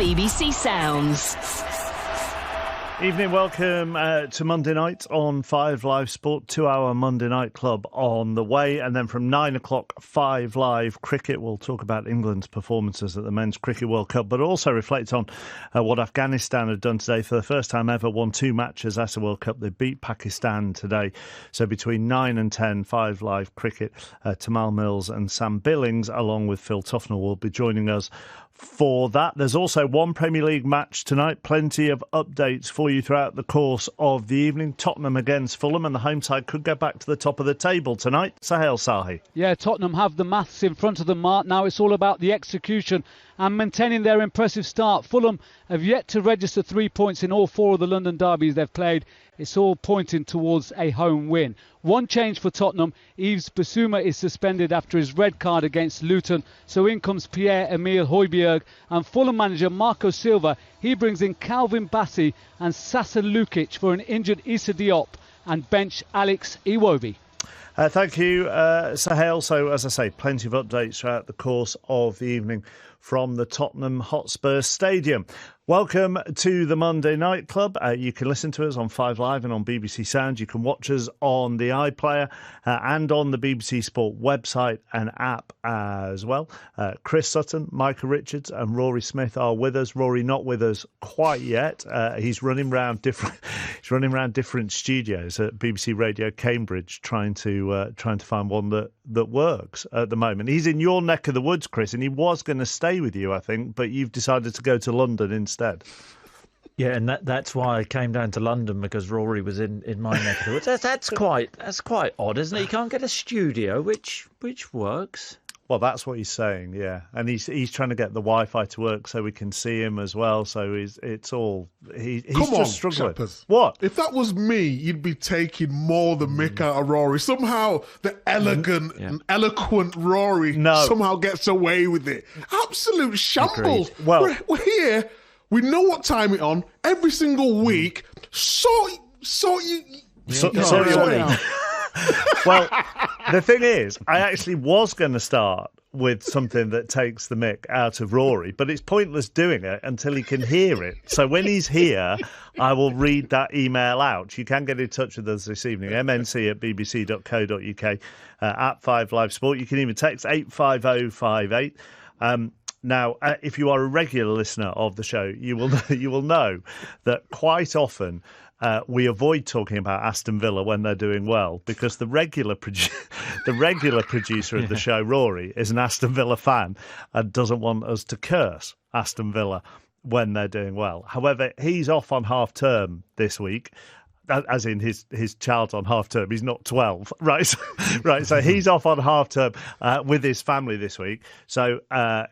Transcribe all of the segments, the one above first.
BBC Sounds. Evening, welcome to Monday night on 5 Live Sport, 2-hour Monday Night Club on the way. And then from 9 o'clock, 5 Live Cricket. We'll talk about England's performances at the Men's Cricket World Cup, but also reflect on what Afghanistan have done today. For the first time ever, won 2 matches at the World Cup. They beat Pakistan today. So between 9 and 10, 5 Live Cricket, Tamal Mills and Sam Billings, along with Phil Tufnell, will be joining us for that. There's also one Premier League match tonight. Plenty of updates for you throughout the course of the evening. Tottenham against Fulham, and the home side could go back to the top of the table tonight. Sahel Sahi. Yeah, Tottenham have the maths in front of them, Mark. Now it's all about the execution and maintaining their impressive start. Fulham have yet to register 3 points in all 4 of the London derbies they've played. It's all pointing towards a home win. One change for Tottenham. Yves Bissouma is suspended after his red card against Luton. So in comes Pierre-Emile Højbjerg. And Fulham manager Marco Silva, he brings in Calvin Bassey and Sasa Lukic for an injured Issa Diop and bench Alex Iwobi. Thank you, Sahel. So, as I say, plenty of updates throughout the course of the evening from the Tottenham Hotspur Stadium. Welcome to the Monday Night Club. You can listen to us on 5 Live and on BBC Sound. You can watch us on the iPlayer and on the BBC Sport website and app as well. Chris Sutton, Micah Richards and Rory Smith are with us. Rory not with us quite yet. He's running around different studios at BBC Radio Cambridge trying to find one that works at the moment. He's in your neck of the woods, Chris, and he was going to stay with you, I think, but you've decided to go to London instead. Yeah, and that's why I came down to London, because Rory was in my neck of the woods. That's quite odd, isn't it? You can't get a studio which works. Well, that's what he's saying, yeah. And he's trying to get the Wi-Fi to work so we can see him as well. So he's just struggling. Chappers. What? If that was me, you'd be taking more than Mick out of Rory. Somehow the elegant and eloquent Rory somehow gets away with it. Absolute shambles. Agreed. Well, we're here. We know what time it's on every single week. Sort you. Well, the thing is, I actually was going to start with something that takes the mick out of Rory, but it's pointless doing it until he can hear it. So when he's here, I will read that email out. You can get in touch with us this evening, mnc@bbc.co.uk, at 5 Live Sport. You can even text 85058. Now, if you are a regular listener of the show, you will know that quite often we avoid talking about Aston Villa when they're doing well, because the regular producer of the show, Rory, is an Aston Villa fan and doesn't want us to curse Aston Villa when they're doing well. However, he's off on half term this week. As in his child's on half term. He's not 12, right? Right. So he's off on half term with his family this week. So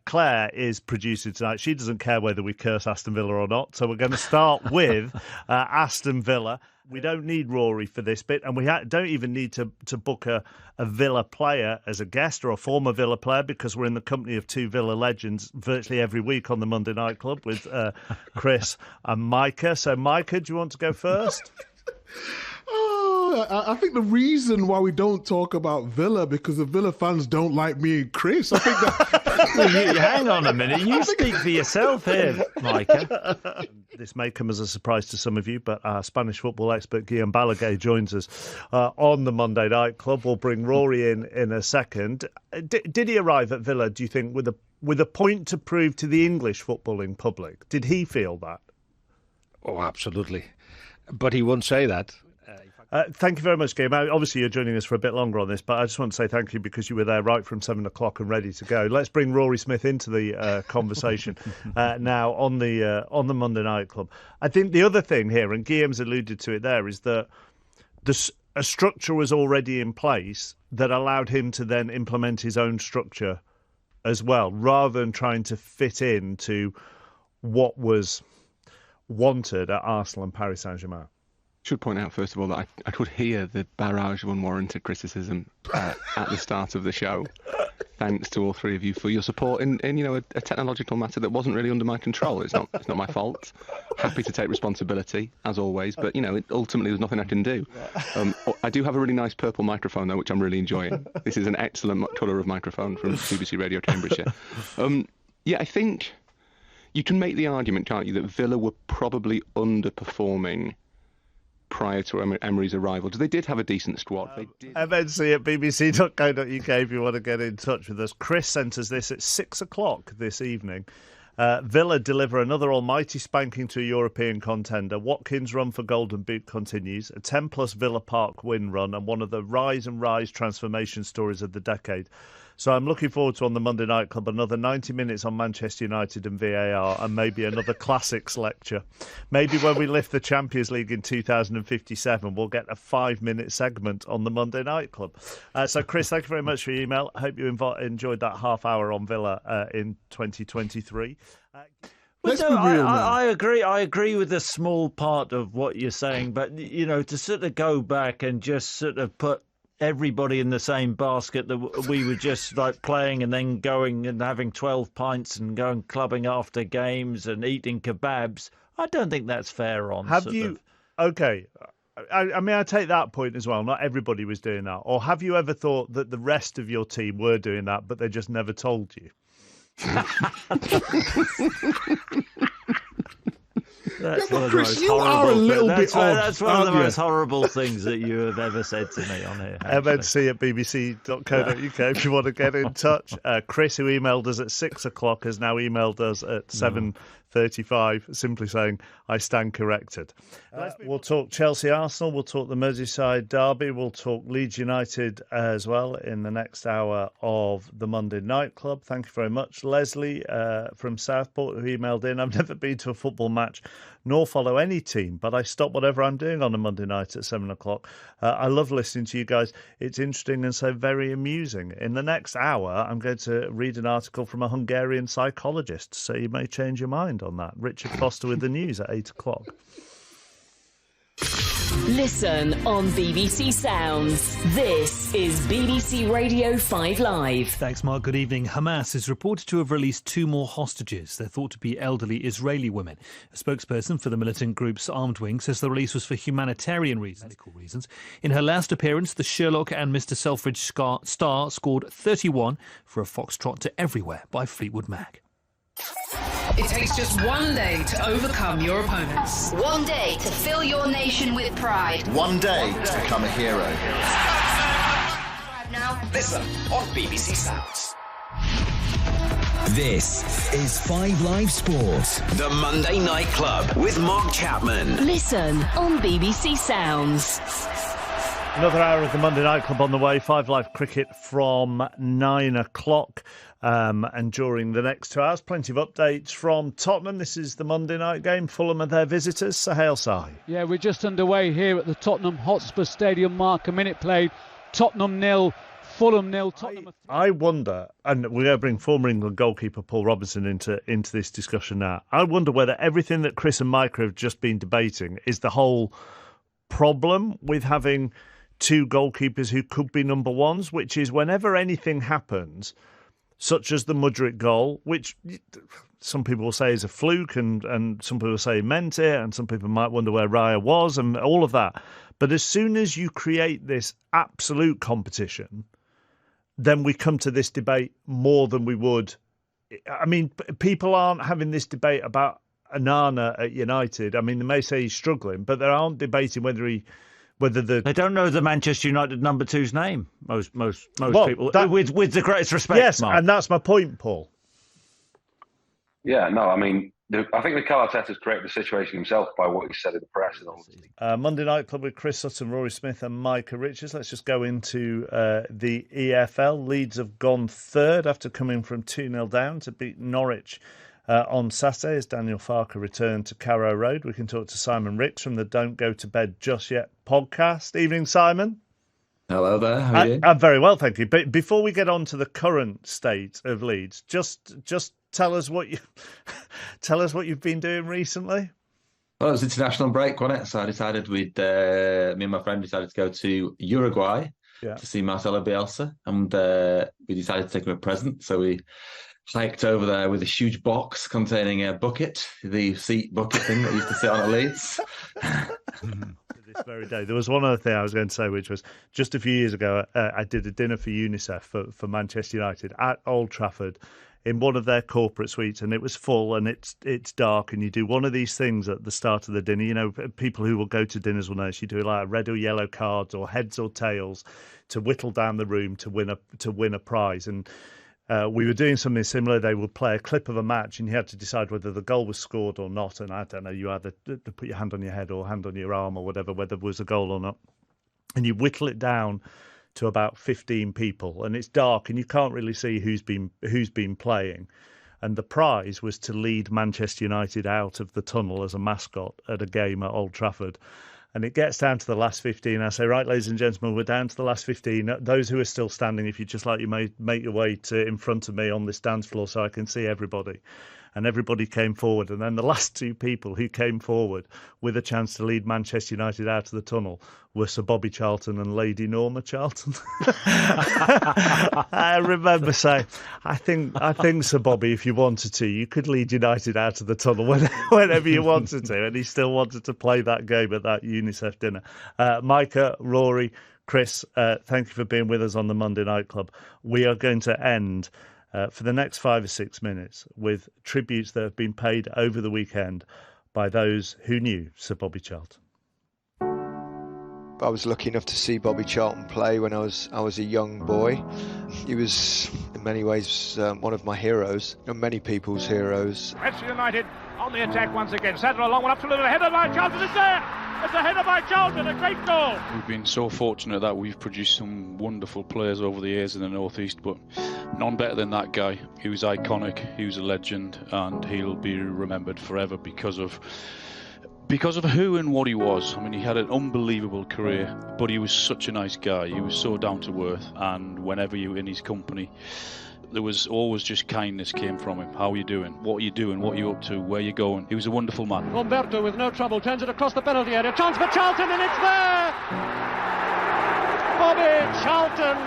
Claire is producing tonight. She doesn't care whether we curse Aston Villa or not. So we're going to start with Aston Villa. We don't need Rory for this bit, and we don't even need to book a Villa player as a guest or a former Villa player, because we're in the company of 2 Villa legends virtually every week on the Monday Night Club with Chris and Micah. So Micah, do you want to go first? I think the reason why we don't talk about Villa, because the Villa fans don't like me and Chris. I think that. Hang on a minute. You speak for yourself here, Micah. This may come as a surprise to some of you, but our Spanish football expert Guillaume Balaguer joins us on the Monday Night Club. We'll bring Rory in a second. Did he arrive at Villa, do you think, with a point to prove to the English footballing public? Did he feel that? Oh, absolutely. But he won't say that. Thank you very much, Game. Obviously, you're joining us for a bit longer on this, but I just want to say thank you because you were there right from 7 o'clock and ready to go. Let's bring Rory Smith into the conversation now on the Monday Night Club. I think the other thing here, and Guillaume's alluded to it there, is that a structure was already in place that allowed him to then implement his own structure as well, rather than trying to fit into what was wanted at Arsenal and Paris Saint-Germain. Should point out, first of all, that I could hear the barrage of unwarranted criticism at the start of the show. Thanks to all 3 of you for your support in a technological matter that wasn't really under my control. It's not my fault. Happy to take responsibility, as always, but, ultimately there's nothing I can do. I do have a really nice purple microphone, though, which I'm really enjoying. This is an excellent colour of microphone from BBC Radio Cambridgeshire. I think... You can make the argument, can't you, that Villa were probably underperforming prior to Emery's arrival. They did have a decent squad. They did. MNC at bbc.co.uk if you want to get in touch with us. Chris sent us this at 6 o'clock this evening. Villa deliver another almighty spanking to a European contender. Watkins' run for Golden Boot continues. A 10-plus Villa Park win run and one of the rise transformation stories of the decade. So I'm looking forward to, on the Monday Night Club, another 90 minutes on Manchester United and VAR and maybe another classics lecture. Maybe when we lift the Champions League in 2057, we'll get a 5-minute segment on the Monday Night Club. So, Chris, thank you very much for your email. I hope you enjoyed that half hour on Villa in 2023. I agree. I agree with a small part of what you're saying, but, to sort of go back and just sort of put everybody in the same basket that we were just like playing and then going and having 12 pints and going clubbing after games and eating kebabs. I don't think that's fair on. Okay. I mean, I take that point as well. Not everybody was doing that. Or have you ever thought that the rest of your team were doing that, but they just never told you? That's one of the most horrible. That's one of the most horrible things that you have ever said to me on here. MNC at bbc.co.uk if you want to get in touch. Chris, who emailed us at 6 o'clock, has now emailed us at 7:35, simply saying, I stand corrected. We'll talk Chelsea-Arsenal, we'll talk the Merseyside derby, we'll talk Leeds United as well in the next hour of the Monday Night Club. Thank you very much. Leslie from Southport, who emailed in, I've never been to a football match nor follow any team, but I stop whatever I'm doing on a Monday night at 7 o'clock. I love listening to you guys. It's interesting and so very amusing. In the next hour, I'm going to read an article from a Hungarian psychologist, so you may change your mind on that. Richard Foster with the news at 8 o'clock. Listen on BBC Sounds. This is BBC Radio 5 Live. Thanks, Mark. Good evening. Hamas is reported to have released 2 more hostages. They're thought to be elderly Israeli women. A spokesperson for the militant group's armed wing says the release was for humanitarian reasons, medical reasons. In her last appearance, the Sherlock and Mr. Selfridge star scored 31 for a foxtrot to Everywhere by Fleetwood Mac. It takes just one day to overcome your opponents. One day to fill your nation with pride. One day to become a hero. Now, listen on BBC Sounds. This is 5 Live Sport, the Monday Night Club with Mark Chapman. Listen on BBC Sounds. Another hour of the Monday Night Club on the way. 5 Live cricket from 9 o'clock. And during the next 2 hours, plenty of updates from Tottenham. This is the Monday night game. Fulham are their visitors. Sahel Sai. Yeah, we're just underway here at the Tottenham Hotspur Stadium. Mark, a minute played. Tottenham 0, Fulham 0. Tottenham. I wonder, and we're going to bring former England goalkeeper Paul Robinson into this discussion now. I wonder whether everything that Chris and Micah have just been debating is the whole problem with having 2 goalkeepers who could be number ones, which is whenever anything happens, such as the Mudryk goal, which some people will say is a fluke and some people will say he meant it, and some people might wonder where Raya was and all of that. But as soon as you create this absolute competition, then we come to this debate more than we would. I mean, people aren't having this debate about Onana at United. I mean, they may say he's struggling, but they aren't debating they don't know the Manchester United number 2's name. Most people, with the greatest respect. Yes, Mark. and that's my point, Paul. Yeah, no, I mean, I think Mikel Arteta's created the situation himself by what he said in the press. Monday Night Club with Chris Sutton, Rory Smith and Micah Richards. Let's just go into the EFL. Leeds have gone third after coming from 2-0 down to beat Norwich on Saturday as Daniel Farker returned to Carrow Road. We can talk to Simon Ricks from the Don't Go to Bed Just Yet podcast. Evening, Simon. Hello there. How are you? I'm very well, thank you. But before we get on to the current state of Leeds, just tell us what you've been doing recently. Well, it was international break, wasn't it? So I decided me and my friend decided to go to Uruguay to see Marcelo Bielsa, and we decided to take him a present. So we hiked over there with a huge box containing a bucket, the seat bucket thing that used to sit on at Leeds. This very day. There was one other thing I was going to say, which was just a few years ago, I did a dinner for UNICEF for Manchester United at Old Trafford in one of their corporate suites, and it was full, and it's dark, and you do one of these things at the start of the dinner. You know, people who will go to dinners will know, you do like red or yellow cards or heads or tails to whittle down the room to win a prize. And we were doing something similar. They would play a clip of a match, and you had to decide whether the goal was scored or not. And I don't know, you either put your hand on your head or hand on your arm or whatever, whether there was a goal or not. And you whittle it down to about 15 people, and it's dark, and you can't really see who's been playing. And the prize was to lead Manchester United out of the tunnel as a mascot at a game at Old Trafford. And it gets down to the last 15. I say, right, ladies and gentlemen, we're down to the last 15. Those who are still standing, if you just like, you may make your way to in front of me on this dance floor so I can see everybody. And everybody came forward. And then the last two people who came forward with a chance to lead Manchester United out of the tunnel were Sir Bobby Charlton and Lady Norma Charlton. I remember saying, I think, Sir Bobby, if you wanted to, you could lead United out of the tunnel whenever you wanted to. And he still wanted to play that game at that UNICEF dinner. Micah, Rory, Chris, thank you for being with us on the Monday Night Club. We are going to end for the next 5 or 6 minutes with tributes that have been paid over the weekend by those who knew Sir Bobby Charlton. I was lucky enough to see Bobby Charlton play when I was a young boy. He was in many ways one of my heroes, and many people's heroes. Manchester United on the attack once again. Centre along one up to the header by Charlton. It's there! It's a header by Charlton, a great goal. We've been so fortunate that we've produced some wonderful players over the years in the North East, but none better than that guy. He was iconic, he was a legend, and he'll be remembered forever because of who and what he was. I mean, he had an unbelievable career, but he was such a nice guy. He was so down to earth, and whenever you were in his company, there was always just kindness came from him. How are you doing? What are you doing? What are you up to? Where are you going? He was a wonderful man. Umberto with no trouble turns it across the penalty area. Chance for Charlton, and it's there! Bobby Charlton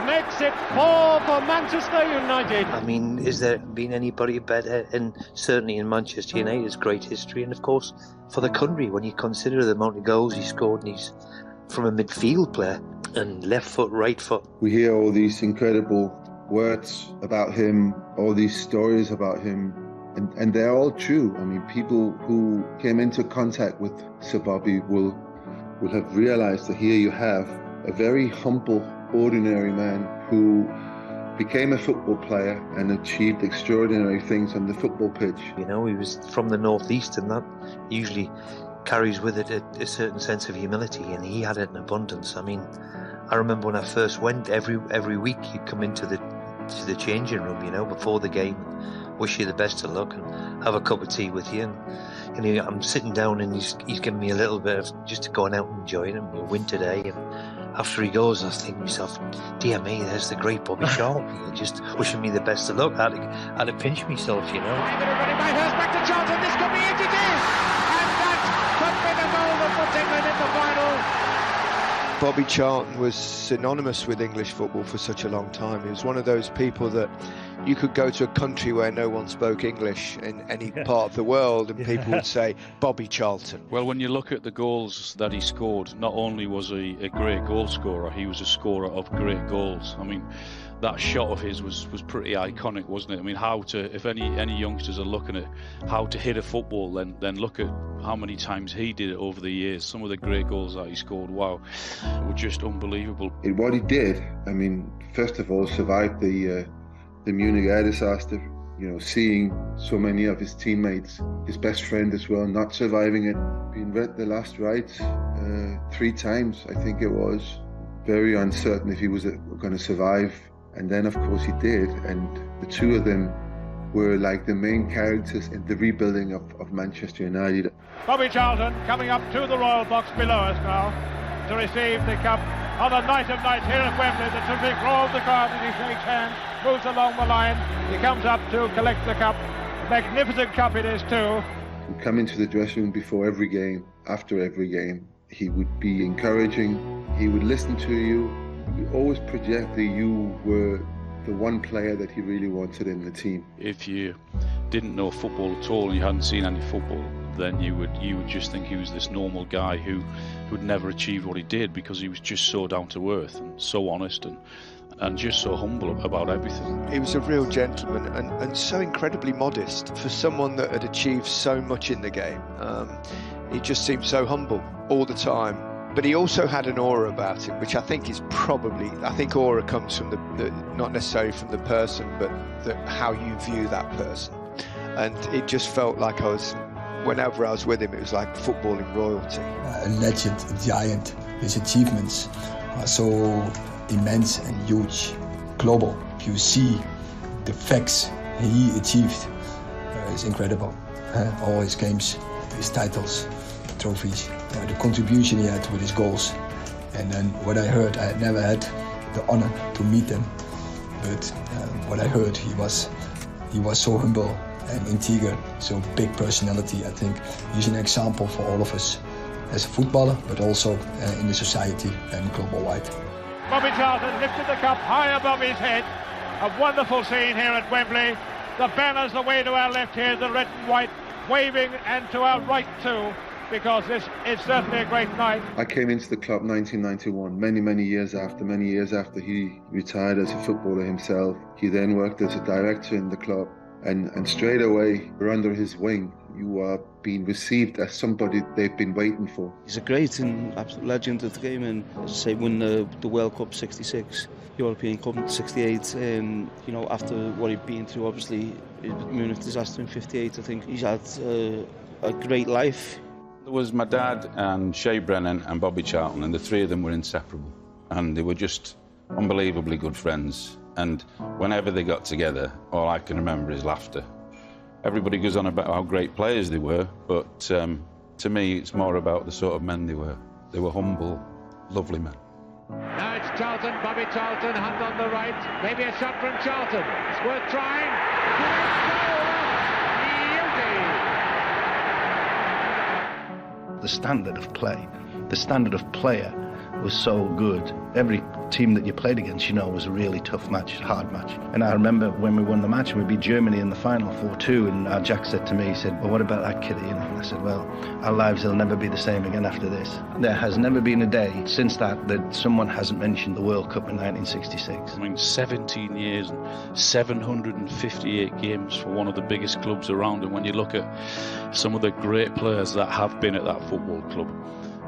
makes it 4 for Manchester United. I mean, is there been anybody better? And certainly in Manchester United's great history, and of course for the country, when you consider the amount of goals he scored, and he's from a midfield player, and left foot, right foot. We hear all these incredible words about him, all these stories about him, and they're all true. I mean, people who came into contact with Sir Bobby will have realized that here you have a very humble, ordinary man who became a football player and achieved extraordinary things on the football pitch. You know, he was from the North East, and that usually carries with it a certain sense of humility, and he had it in abundance. I mean, I remember when I first went, every week he'd come into the changing room, you know, before the game, wish you the best of luck and have a cup of tea with you. And I'm sitting down, and he's giving me a little bit of just going out and enjoying it. We'll win today. And after he goes, I was thinking to myself, dear me, there's the great Bobby Charlton, just wishing me the best of luck. I had to pinch myself, you know. Back to Charlton, this could be it, it is! And that could be the goal that puts England in the final. Bobby Charlton was synonymous with English football for such a long time. He was one of those people that you could go to a country where no one spoke English in any part of the world, and people would say, Bobby Charlton. Well, when you look at the goals that he scored, not only was he a great goal scorer, he was a scorer of great goals. I mean, that shot of his was pretty iconic, wasn't it? I mean, if any youngsters are looking at how to hit a football, then look at how many times he did it over the years. Some of the great goals that he scored, wow, were just unbelievable. What he did, I mean, first of all, survived the Munich air disaster. You know, seeing so many of his teammates, his best friend as well, not surviving it, being read the last rites 3 times, I think it was. Very uncertain if he was going to survive. And then, of course, he did. And the two of them were like the main characters in the rebuilding of Manchester United. Bobby Charlton coming up to the royal box below us now to receive the cup on the night of nights here at Wembley. The terrific roar of the crowd as he shakes hands, moves along the line. He comes up to collect the cup. A magnificent cup it is too. He'd come into the dressing room before every game, after every game. He would be encouraging. He would listen to you. He always projected that you were the one player that he really wanted in the team. If you didn't know football at all and you hadn't seen any football, then you would just think he was this normal guy who would never achieve what he did, because he was just so down to earth and so honest and and just so humble about everything. He was a real gentleman and so incredibly modest for someone that had achieved so much in the game. He just seemed so humble all the time. But he also had an aura about him, which I think is probably, I think aura comes from the not necessarily from the person, but how you view that person. And it just felt like whenever I was with him, it was like footballing royalty. A legend, a giant. His achievements are so immense and huge, global. If you see the facts he achieved, it's incredible. All his games, his titles, trophies, the contribution he had with his goals. And then what I heard, I had never had the honor to meet him, but what I heard, he was so humble and integer, so big personality. I think he's an example for all of us as a footballer, but also in the society and global wide. Bobby Charlton lifted the cup high above his head. A wonderful scene here at Wembley. The banners away to our left here, the red and white, waving, and to our right too, because this is certainly a great night. I came into the club 1991, many years after he retired as a footballer himself. He then worked as a director in the club, and straight away you're under his wing. You are being received as somebody they've been waiting for. He's a great and absolute legend of the game, and as I say, won the World Cup '66, European Cup '68. After what he'd been through, obviously, the Munich disaster in '58, I think he's had a great life. There was my dad and Shea Brennan and Bobby Charlton, and the three of them were inseparable, and they were just unbelievably good friends. And whenever they got together, all I can remember is laughter. Everybody goes on about how great players they were, but to me, it's more about the sort of men they were. They were humble, lovely men. Now it's Charlton, Bobby Charlton, hand on the right. Maybe a shot from Charlton. It's worth trying. The standard of play, the standard of player was so good. Every team that you played against, was a really tough match, hard match. And I remember when we won the match, we beat Germany in the final 4-2, and our Jack said to me, he said, well, what about that kid? And I said, well, our lives will never be the same again after this. There has never been a day since that someone hasn't mentioned the World Cup in 1966. I mean, 17 years and 758 games for one of the biggest clubs around, and when you look at some of the great players that have been at that football club,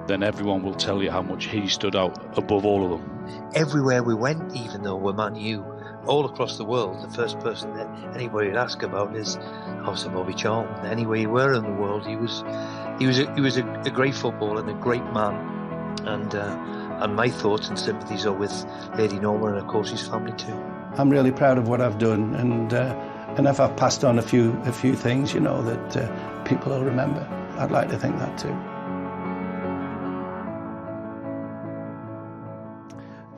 then everyone will tell you how much he stood out above all of them. Everywhere we went, even though we're Man U, all across the world, the first person that anybody would ask about is obviously Bobby Charlton. Anywhere you were in the world, he was a great footballer and a great man. And my thoughts and sympathies are with Lady Norma and of course his family too. I'm really proud of what I've done, and if I've passed on a few things, that people will remember, I'd like to think that too.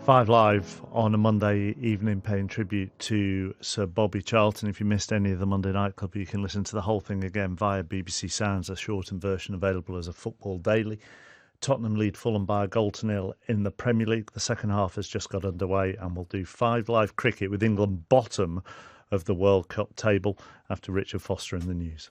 5 Live on a Monday evening paying tribute to Sir Bobby Charlton. If you missed any of the Monday Night Club, you can listen to the whole thing again via BBC Sounds, a shortened version available as a Football Daily. Tottenham lead Fulham by a 0-0 in the Premier League. The second half has just got underway, and we'll do 5 Live cricket with England bottom of the World Cup table after Richard Foster in the news.